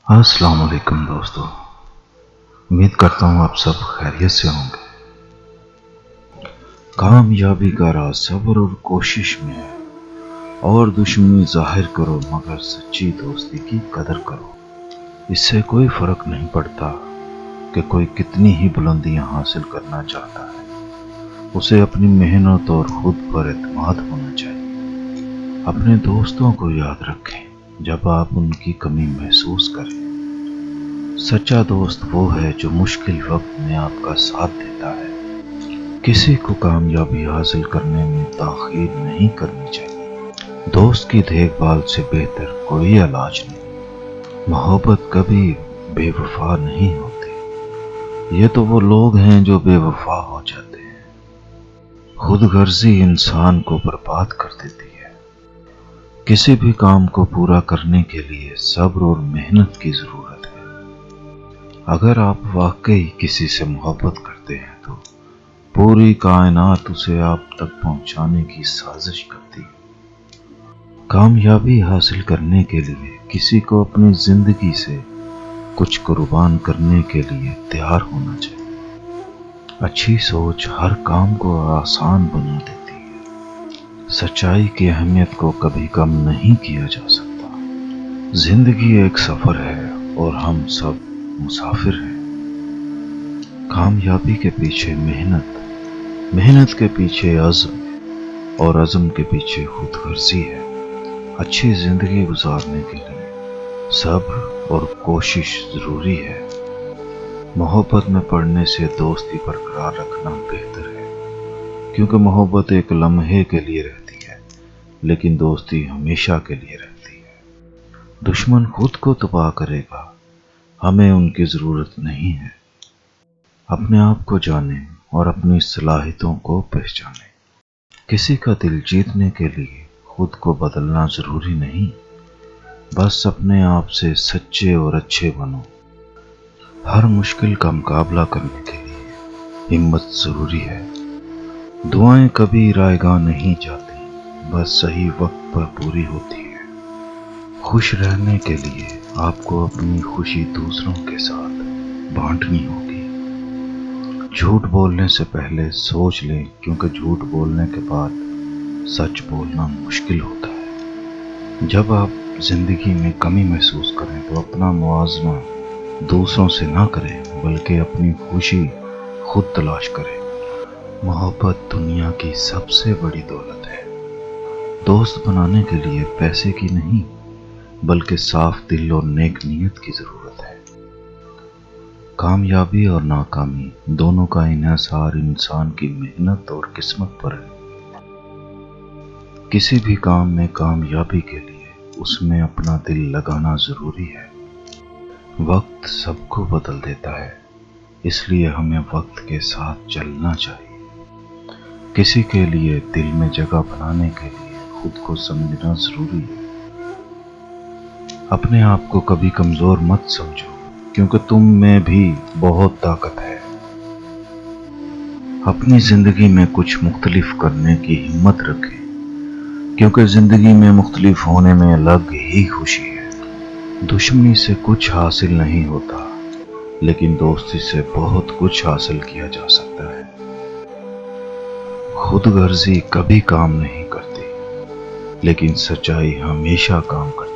السلام علیکم دوستو، امید کرتا ہوں آپ سب خیریت سے ہوں گے۔ کامیابی کا راز صبر اور کوشش میں ہے، اور دشمنی ظاہر کرو مگر سچی دوستی کی قدر کرو۔ اس سے کوئی فرق نہیں پڑتا کہ کوئی کتنی ہی بلندیاں حاصل کرنا چاہتا ہے، اسے اپنی محنت اور خود پر اعتماد ہونا چاہیے۔ اپنے دوستوں کو یاد رکھیں جب آپ ان کی کمی محسوس کریں۔ سچا دوست وہ ہے جو مشکل وقت میں آپ کا ساتھ دیتا ہے۔ کسی کو کامیابی حاصل کرنے میں تاخیر نہیں کرنی چاہیے۔ دوست کی دیکھ بھال سے بہتر کوئی علاج نہیں۔ محبت کبھی بے وفا نہیں ہوتی، یہ تو وہ لوگ ہیں جو بے وفا ہو جاتے ہیں۔ خود غرضی انسان کو برباد کر دیتی ہے۔ کسی بھی کام کو پورا کرنے کے لیے صبر اور محنت کی ضرورت ہے۔ اگر آپ واقعی کسی سے محبت کرتے ہیں تو پوری کائنات اسے آپ تک پہنچانے کی سازش کرتی ہے۔ کامیابی حاصل کرنے کے لیے کسی کو اپنی زندگی سے کچھ قربان کرنے کے لیے تیار ہونا چاہیے۔ اچھی سوچ ہر کام کو آسان بنا دیتی ہے۔ سچائی کی اہمیت کو کبھی کم نہیں کیا جا سکتا۔ زندگی ایک سفر ہے اور ہم سب مسافر ہیں۔ کامیابی کے پیچھے محنت کے پیچھے عزم، اور عزم کے پیچھے خود غرضی ہے۔ اچھی زندگی گزارنے کے لیے صبر اور کوشش ضروری ہے۔ محبت میں پڑنے سے دوستی برقرار رکھنا بہتر ہے، کیونکہ محبت ایک لمحے کے لیے رہتی ہے لیکن دوستی ہمیشہ کے لیے رہتی ہے۔ دشمن خود کو تباہ کرے گا، ہمیں ان کی ضرورت نہیں ہے۔ اپنے آپ کو جانیں اور اپنی صلاحیتوں کو پہچانیں۔ کسی کا دل جیتنے کے لیے خود کو بدلنا ضروری نہیں، بس اپنے آپ سے سچے اور اچھے بنو۔ ہر مشکل کا مقابلہ کرنے کے لیے ہمت ضروری ہے۔ دعائیں کبھی رائے گاہ نہیں جاتی، بس صحیح وقت پر پوری ہوتی ہے۔ خوش رہنے کے لیے آپ کو اپنی خوشی دوسروں کے ساتھ بانٹنی ہوگی۔ جھوٹ بولنے سے پہلے سوچ لیں، کیونکہ جھوٹ بولنے کے بعد سچ بولنا مشکل ہوتا ہے۔ جب آپ زندگی میں کمی محسوس کریں تو اپنا موازنہ دوسروں سے نہ کریں، بلکہ اپنی خوشی خود تلاش کریں۔ محبت دنیا کی سب سے بڑی دولت ہے۔ دوست بنانے کے لیے پیسے کی نہیں، بلکہ صاف دل اور نیک نیت کی ضرورت ہے۔ کامیابی اور ناکامی دونوں کا انحصار انسان کی محنت اور قسمت پر ہے۔ کسی بھی کام میں کامیابی کے لیے اس میں اپنا دل لگانا ضروری ہے۔ وقت سب کو بدل دیتا ہے، اس لیے ہمیں وقت کے ساتھ چلنا چاہیے۔ کسی کے لیے دل میں جگہ بنانے کے لیے خود کو سمجھنا ضروری ہے۔ اپنے آپ کو کبھی کمزور مت سمجھو، کیونکہ تم میں بھی بہت طاقت ہے۔ اپنی زندگی میں کچھ مختلف کرنے کی ہمت رکھیں، کیونکہ زندگی میں مختلف ہونے میں الگ ہی خوشی ہے۔ دشمنی سے کچھ حاصل نہیں ہوتا، لیکن دوستی سے بہت کچھ حاصل کیا جا سکتا ہے۔ خود غرضی کبھی کام نہیں کرتی، لیکن سچائی ہمیشہ کام کرتی ہے۔